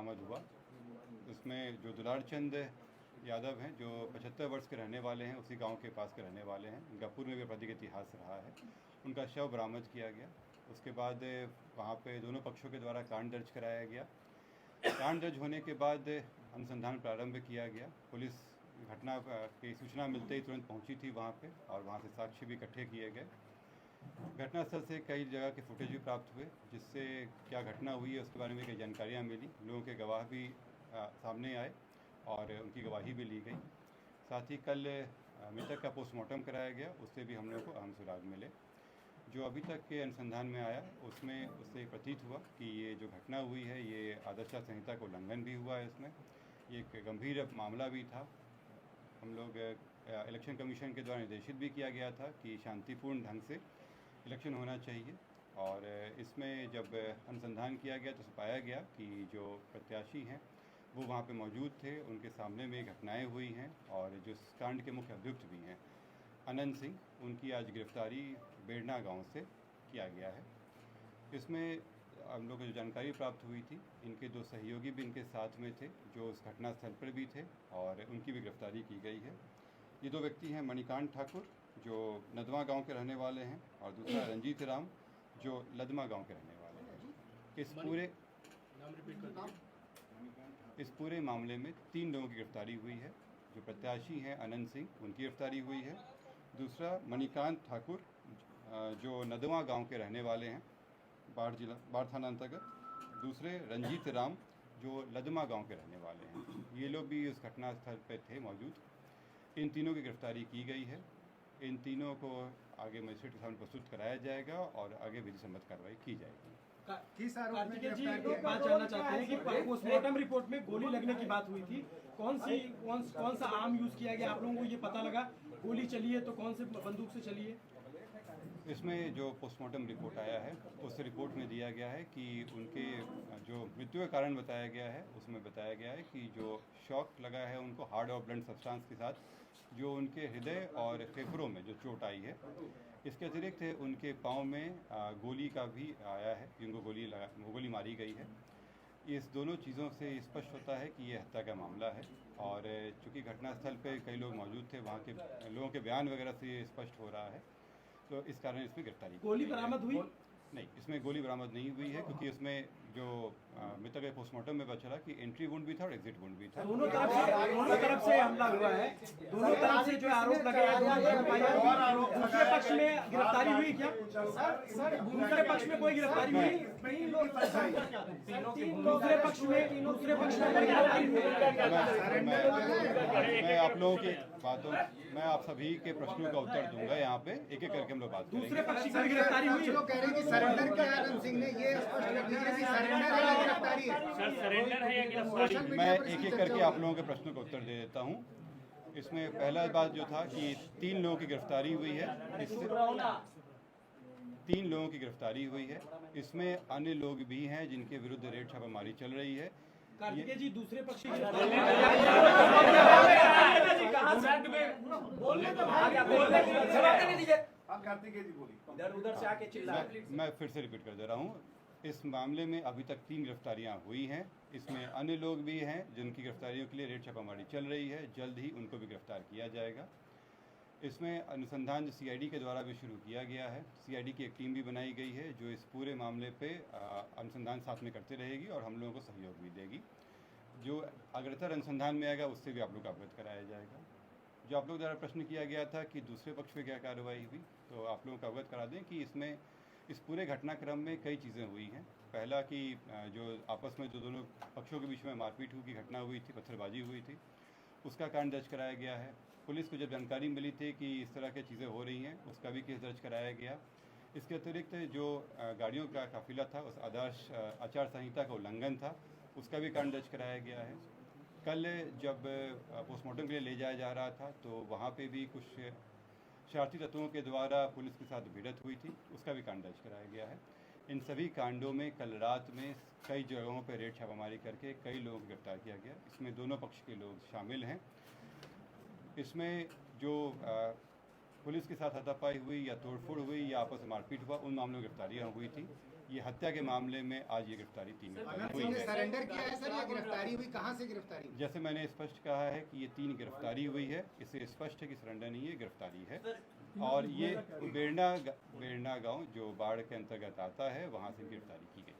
बरामद हुआ। उसमें जो दुलार चंद यादव हैं, जो 75 वर्ष के रहने वाले हैं, उसी गांव के पास के रहने वाले हैं, इनका पूर्व में भी आपराधिक इतिहास रहा है, उनका शव बरामद किया गया। उसके बाद वहाँ पे दोनों पक्षों के द्वारा कांड दर्ज कराया गया। कांड दर्ज होने के बाद अनुसंधान प्रारंभ किया गया। पुलिस घटना की सूचना मिलते ही तुरंत पहुंची थी वहाँ पे, और वहाँ से साक्ष्य भी इकट्ठे किए गए। घटनास्थल से कई जगह के फुटेज भी प्राप्त हुए, जिससे क्या घटना हुई है उसके बारे में कई जानकारियाँ मिली। लोगों के गवाह भी सामने आए और उनकी गवाही भी ली गई। साथ ही कल मृतक का पोस्टमार्टम कराया गया, उससे भी हम लोगों को अहम सुराग मिले। जो अभी तक के अनुसंधान में आया उसमें उससे प्रतीत हुआ कि ये जो घटना हुई है ये आदर्श संहिता का उल्लंघन भी हुआ है। इसमें ये एक गंभीर मामला भी था। हम लोग इलेक्शन कमीशन के द्वारा निर्देशित भी किया गया था कि शांतिपूर्ण ढंग से इलेक्शन होना चाहिए, और इसमें जब अनुसंधान किया गया तो पाया गया कि जो प्रत्याशी हैं वो वहाँ पे मौजूद थे, उनके सामने में घटनाएं हुई हैं, और जो इस कांड के मुख्य अभियुक्त भी हैं अनंत सिंह, उनकी आज गिरफ्तारी बेड़ना गांव से किया गया है। इसमें हम लोग को जो जानकारी प्राप्त हुई थी, इनके दो सहयोगी भी इनके साथ में थे जो उस घटनास्थल पर भी थे, और उनकी भी गिरफ्तारी की गई है। ये दो व्यक्ति हैं मणिकांत ठाकुर जो नदवा गांव के रहने वाले हैं, और दूसरा रंजीत राम जो लदमा गांव के रहने वाले हैं। इस पूरे मामले में 3 लोगों की गिरफ्तारी हुई है। जो प्रत्याशी हैं अनंत सिंह, उनकी गिरफ्तारी हुई है। दूसरा मणिकांत ठाकुर जो नदवा गांव के रहने वाले हैं, बाढ़ थाना अंतर्गत। दूसरे रंजीत राम जो लदमा गांव के रहने वाले हैं, ये लोग भी उस घटनास्थल पर थे मौजूद। इन तीनों की गिरफ्तारी की गई है। इन तीनों को आगे मजिस्ट्रेट के सामने प्रस्तुत कराया जाएगा और आगे विधि सम्मत कार्रवाई की जाएगी। कार्तिकेय जी, एक बात जानना चाहते हैं कि पोस्टमार्टम रिपोर्ट में गोली लगने की बात हुई थी, कौन सा आर्म यूज किया गया? आप लोगों को ये पता लगा? गोली चली है तो कौन से बंदूक से चली है? इसमें जो पोस्टमार्टम रिपोर्ट आया है उस रिपोर्ट में दिया गया है कि उनके जो मृत्यु का कारण बताया गया है, उसमें बताया गया है कि जो शॉक लगा है उनको हार्ड और ब्लंट सब्सटेंस के साथ, जो उनके हृदय और फेफड़ों में जो चोट आई है। इसके अतिरिक्त उनके पाँव में गोली का भी आया है कि उनको गोली मारी गई है। इस दोनों चीज़ों से स्पष्ट होता है कि ये हत्या का मामला है, और चूँकि घटनास्थल पे कई लोग मौजूद थे, वहाँ के लोगों के बयान वगैरह से ये स्पष्ट हो रहा है, तो इस कारण इसमें गिरफ्तारी। गोली बरामद हुई? नहीं, इसमें गोली बरामद नहीं हुई है, क्योंकि इसमें जो मृतक के पोस्टमार्टम में पता चला कि एंट्री वुंड भी था और एग्जिट वुंड भी था। दोनों तरफ से हमला हुआ है, दोनों तरफ से जो आरोप लगाया दूसरे पक्ष में गिरफ्तारी हुई क्या? दूसरे पक्ष में कोई गिरफ्तारी हुई? दूसरे पक्ष में मैं आप लोगों की बातों, मैं आप सभी के प्रश्नों का उत्तर दूंगा। यहाँ पे एक एक करके हम लोग बात करेंगे। दूसरे पक्ष की गिरफ्तारी हुई? लोग कह रहे हैं कि सरेंडर किया आनंद सिंह ने, ये स्पष्ट कर दीजिए कि सरेंडर है या गिरफ्तारी है? सर, सरेंडर है या गिरफ्तारी? मैं एक एक करके आप लोगों के प्रश्नों का उत्तर दे देता हूँ। इसमें पहला बात जो था कि 3 लोगों की गिरफ्तारी हुई है। इससे 3 लोगों की गिरफ्तारी हुई है। इसमें अन्य लोग भी हैं जिनके विरुद्ध रेड छापामारी चल रही है। कार्तिकेय जी, दूसरे पक्ष की उधर से आके चिल्ला। मैं फिर से रिपीट कर दे रहा हूँ। इस मामले में अभी तक 3 गिरफ्तारियां हुई हैं। इसमें अन्य लोग भी हैं जिनकी गिरफ्तारियों के लिए रेड छापामारी चल रही है। जल्द ही उनको भी गिरफ्तार किया जाएगा। इसमें अनुसंधान जो CID के द्वारा भी शुरू किया गया है, CID की एक टीम भी बनाई गई है जो इस पूरे मामले पे अनुसंधान साथ में करती रहेगी और हम लोगों को सहयोग भी देगी। जो अग्रतर अनुसंधान में आएगा उससे भी आप लोग को अवगत कराया जाएगा। जो आप लोग द्वारा प्रश्न किया गया था कि दूसरे पक्ष पे क्या कार्रवाई हुई, तो आप लोगों को अवगत करा दें कि इसमें इस पूरे घटनाक्रम में कई चीज़ें हुई हैं। पहला कि जो आपस में जो दोनों पक्षों के बीच में मारपीट की घटना हुई थी, पत्थरबाजी हुई थी, उसका कांड दर्ज कराया गया है। पुलिस को जब जानकारी मिली थी कि इस तरह की चीज़ें हो रही हैं, उसका भी केस दर्ज कराया गया। इसके अतिरिक्त जो गाड़ियों का काफिला था, उस आदर्श आचार संहिता का उल्लंघन था, उसका भी कांड दर्ज कराया गया है। कल जब पोस्टमार्टम के लिए ले जाया जा रहा था तो वहाँ पे भी कुछ शरारती तत्वों के द्वारा पुलिस के साथ भिड़ंत हुई थी, उसका भी कांड दर्ज कराया गया है। इन सभी कांडों में कल रात में कई जगहों पर रेड छापामारी करके कई लोगों को गिरफ्तार किया गया। इसमें दोनों पक्ष के लोग शामिल हैं। इसमें जो पुलिस के साथ हाथापाई हुई या तोड़फोड़ हुई या आपस में मारपीट हुआ, उन मामलों में गिरफ्तारियाँ हुई थी। ये हत्या के मामले में आज ये गिरफ्तारी 3 हुई है। सरेंडर किया है सर या गिरफ्तारी हुई, कहाँ से गिरफ्तारी हुई? जैसे मैंने स्पष्ट कहा है कि ये 3 गिरफ्तारी हुई है, इससे स्पष्ट है कि सरेंडर नहीं है, गिरफ्तारी है। और ये बेरना गांव जो बाढ़ के अंतर्गत आता है, वहाँ से गिरफ्तारी की गई।